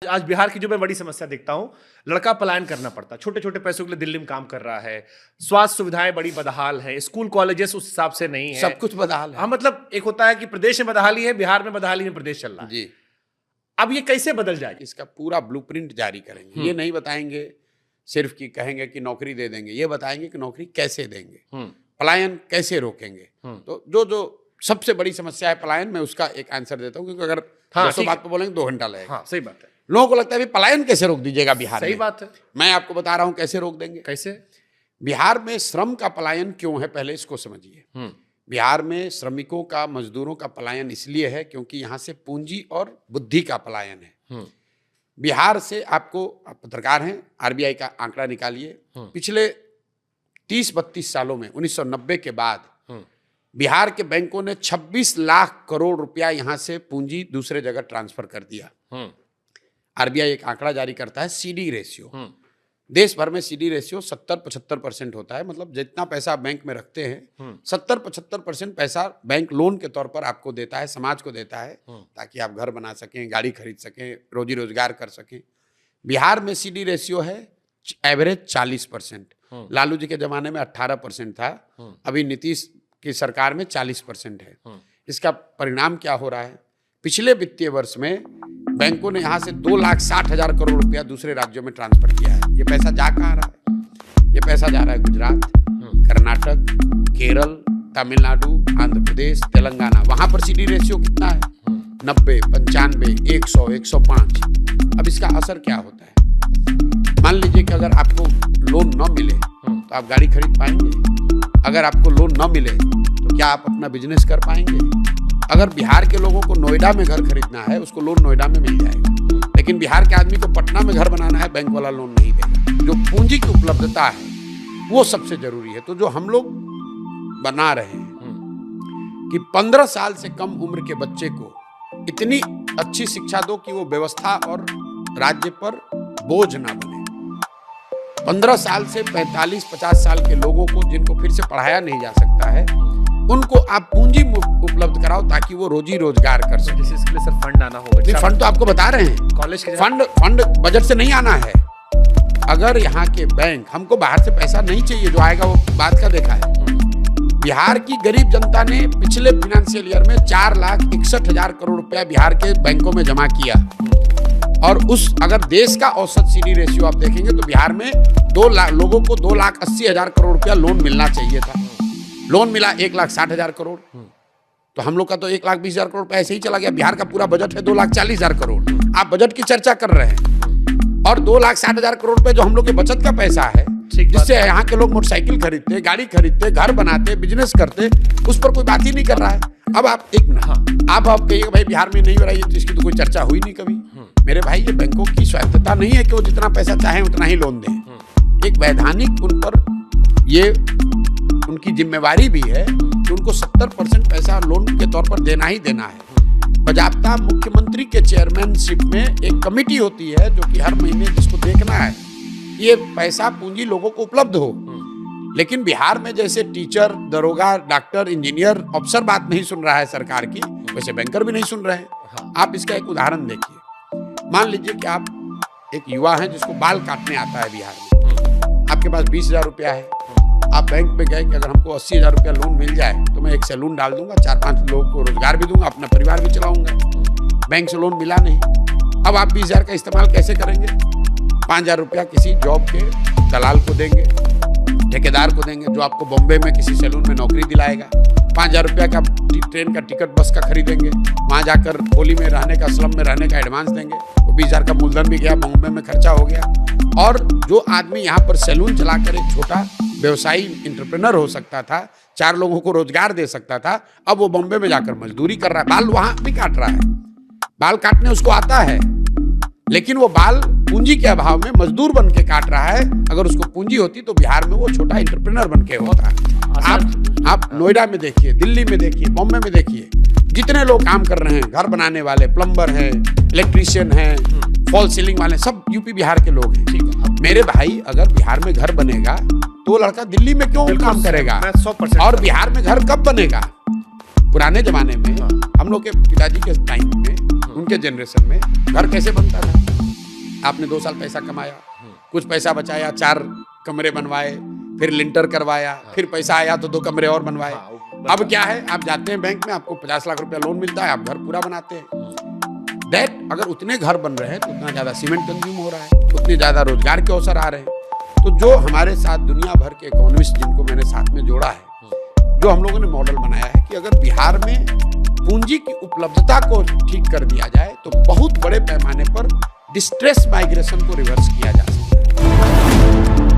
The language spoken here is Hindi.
आज बिहार की जो मैं बड़ी समस्या देखता हूं, लड़का पलायन करना पड़ता, छोटे छोटे पैसों के लिए दिल्ली में काम कर रहा है, स्वास्थ्य सुविधाएं बड़ी बदहाल है, स्कूल कॉलेजेस उस हिसाब से नहीं है, सब कुछ बदहाल है। हाँ, मतलब एक होता है कि प्रदेश में बदहाली है, बिहार में बदहाली में प्रदेश चल रहा है जी। अब ये कैसे बदल जाएगा? इसका पूरा ब्लूप्रिंट जारी करेंगे। ये नहीं बताएंगे सिर्फ कि कहेंगे कि नौकरी दे देंगे, ये बताएंगे कि नौकरी कैसे देंगे, पलायन कैसे रोकेंगे। तो जो सबसे बड़ी समस्या है पलायन, मैं उसका एक आंसर देता हूँ, क्योंकि अगर 200 बात पे बोलेंगे 2 घंटा लगेगा। हाँ, सही बात है। लोगों को लगता है पलायन कैसे रोक दीजिएगा बिहार में। सही बात है। मैं आपको बता रहा हूं कैसे रोक देंगे। कैसे? बिहार में श्रम का पलायन क्यों है, पहले इसको समझिए। बिहार में श्रमिकों का, मजदूरों का पलायन इसलिए है क्योंकि यहाँ से पूंजी और बुद्धि का पलायन है। बिहार से आप पत्रकार हैं, आरबीआई का आंकड़ा निकालिए, पिछले 30-32 सालों में 1990 के बाद बिहार के बैंकों ने 26 लाख करोड़ रुपया यहाँ से पूंजी दूसरे जगह ट्रांसफर कर दिया। आरबीआई एक आंकड़ा जारी करता है सीडी रेशियो। देश भर में सीडी रेशियो 70-75% होता है, मतलब जितना पैसा बैंक में रखते हैं 70-75% पैसा बैंक लोन के तौर पर आपको देता है, समाज को देता है, ताकि आप घर बना सकें, गाड़ी खरीद सकें, रोजी रोजगार कर सकें। बिहार में सीडी रेशियो है एवरेज 40%। लालू जी के जमाने में 18% था, अभी नीतीश की सरकार में 40% है। इसका परिणाम क्या हो रहा है? पिछले वित्तीय वर्ष में बैंकों ने यहाँ से 2,60,000 करोड़ रुपया दूसरे राज्यों में ट्रांसफर किया है। ये पैसा जा कहाँ रहा है? ये पैसा जा रहा है गुजरात, कर्नाटक, केरल, तमिलनाडु, आंध्र प्रदेश, तेलंगाना। वहां पर सीडी रेशियो कितना है? 90, 95, 100, 105। अब इसका असर क्या होता है? मान लीजिए कि अगर आपको लोन न मिले तो आप गाड़ी खरीद पाएंगे? अगर आपको लोन न मिले तो क्या आप अपना बिजनेस कर पाएंगे? अगर बिहार के लोगों को नोएडा में घर खरीदना है, उसको लोन नोएडा में मिल जाएगा, लेकिन बिहार के आदमी को पटना में घर बनाना है, बैंक वाला लोन नहीं देगा। जो पूंजी की उपलब्धता है वो सबसे जरूरी है। तो जो हम लोग बना रहे हैं कि 15 साल से कम उम्र के बच्चे को इतनी अच्छी शिक्षा दो कि वो व्यवस्था और राज्य पर बोझ ना बने। 15 साल से 45-50 साल के लोगों को, जिनको फिर से पढ़ाया नहीं जा सकता है, उनको आप पूंजी उपलब्ध कराओ ताकि वो रोजी रोजगार कर सके। इसके लिए सर फंड आना होगा। फंड तो आपको बता रहे हैं, कॉलेज के फंड बजट से नहीं आना है। अगर यहाँ के बैंक, हमको बाहर से पैसा नहीं चाहिए, जो आएगा वो बात का देखा है। बिहार की गरीब जनता ने पिछले फाइनेंशियल ईयर में 4,61,000 करोड़ रुपया बिहार के बैंकों में जमा किया। और अगर देश का औसत सीडी रेशियो आप देखेंगे तो बिहार में 2 लाख लोगों को 2,80,000 करोड़ रुपया लोन मिलना चाहिए था। लोन मिला 1,60,000 करोड़। तो हम लोग का तो 1,20,000 करोड़ पैसे ही चला गया। बिहार का पूरा बजट है 2,40,000 करोड़। आप बजट की चर्चा कर रहे हैं, और 2,60,000 करोड़ रुपए जो हम लोग के बचत का पैसा है, जिससे यहाँ के लोग मोटरसाइकिल खरीदते, गाड़ी खरीदते, घर बनाते, बिजनेस करते, उस पर कोई बात ही नहीं कर रहा है। अब आप एक मिनट, आप कहिएगा भाई बिहार में नहीं हो रहा है, तो इसकी तो कोई चर्चा हुई नहीं कभी। मेरे भाई, ये बैंकों की स्वायत्तता नहीं है कि वो जितना पैसा चाहे उतना ही लोन दें। एक वैधानिक उन पर ये उनकी जिम्मेवारी भी है कि उनको 70% पैसा लोन के तौर पर देना ही देना है। बजाबता मुख्यमंत्री के चेयरमैनशिप में एक कमेटी होती है जो कि हर महीने जिसको देखना है ये पैसा पूंजी लोगों को उपलब्ध हो। लेकिन बिहार में जैसे टीचर, दरोगा, डॉक्टर, इंजीनियर, अफसर बात नहीं सुन रहा है सरकार की, वैसे बैंकर भी नहीं सुन रहे हैं। आप इसका एक उदाहरण देखिए। मान लीजिए कि आप एक युवा हैं जिसको बाल काटने आता है बिहार में, आपके पास 20,000 रुपया है। आप बैंक में गए कि अगर हमको 80,000 रुपया लोन मिल जाए तो मैं एक सैलून डाल दूंगा, 4-5 लोगों को रोजगार भी दूंगा, अपना परिवार भी चलाऊंगा। बैंक से लोन मिला नहीं। अब आप 20,000 का इस्तेमाल कैसे करेंगे? 5,000 रुपया किसी जॉब के दलाल को देंगे, ठेकेदार को देंगे, जो आपको बॉम्बे में किसी सैलून में नौकरी दिलाएगा। 5,000 रुपया का ट्रेन का टिकट, बस का खरीदेंगे, वहाँ जाकर होली में रहने का, स्लम में रहने का एडवांस देंगे। वो 20,000 का मूलधन भी गया, बॉम्बे में खर्चा हो गया। और जो आदमी यहाँ पर सैलून चलाकर एक छोटा व्यवसायी एंटरप्रेन्योर हो सकता था, 4 लोगों को रोजगार दे सकता था, अब वो बॉम्बे में जाकर मजदूरी कर रहा है, बाल वहां भी काट रहा है। बाल काटने उसको आता है, लेकिन वो बाल पूंजी के अभाव में मजदूर बन के काट रहा है। अगर उसको पूंजी होती तो बिहार में वो छोटा एंटरप्रेन्योर बन के होता है। आप नोएडा में देखिए, दिल्ली में देखिए, बॉम्बे में देखिए, जितने लोग काम कर रहे हैं, घर बनाने वाले, प्लम्बर हैं, इलेक्ट्रीशियन हैं, फॉल सीलिंग वाले, सब यूपी बिहार के लोग हैं। मेरे भाई, अगर बिहार में घर बनेगा तो लड़का दिल्ली में क्यों काम करेगा? 100%। और बिहार में घर कब बनेगा? पुराने जमाने में हम लोग के पिताजी के टाइम में, उनके जनरेशन में घर कैसे बनता था? आपने 2 साल पैसा कमाया, कुछ पैसा बचाया, 4 कमरे बनवाए, फिर लिंटर करवाया, फिर पैसा आया तो 2 कमरे और बनवाए। अब क्या है, आप जाते हैं बैंक में, आपको 50 लाख रुपया लोन मिलता है, आप घर पूरा बनाते हैं। दैट अगर उतने घर बन रहे हैं तो उतना ज़्यादा सीमेंट कंज्यूम हो रहा है, उतने ज़्यादा रोजगार के अवसर आ रहे हैं। तो जो हमारे साथ दुनिया भर के इकोनॉमिस्ट जिनको मैंने साथ में जोड़ा है, जो हम लोगों ने मॉडल बनाया है कि अगर बिहार में पूंजी की उपलब्धता को ठीक कर दिया जाए तो बहुत बड़े पैमाने पर डिस्ट्रेस माइग्रेशन को रिवर्स किया जा सकता है।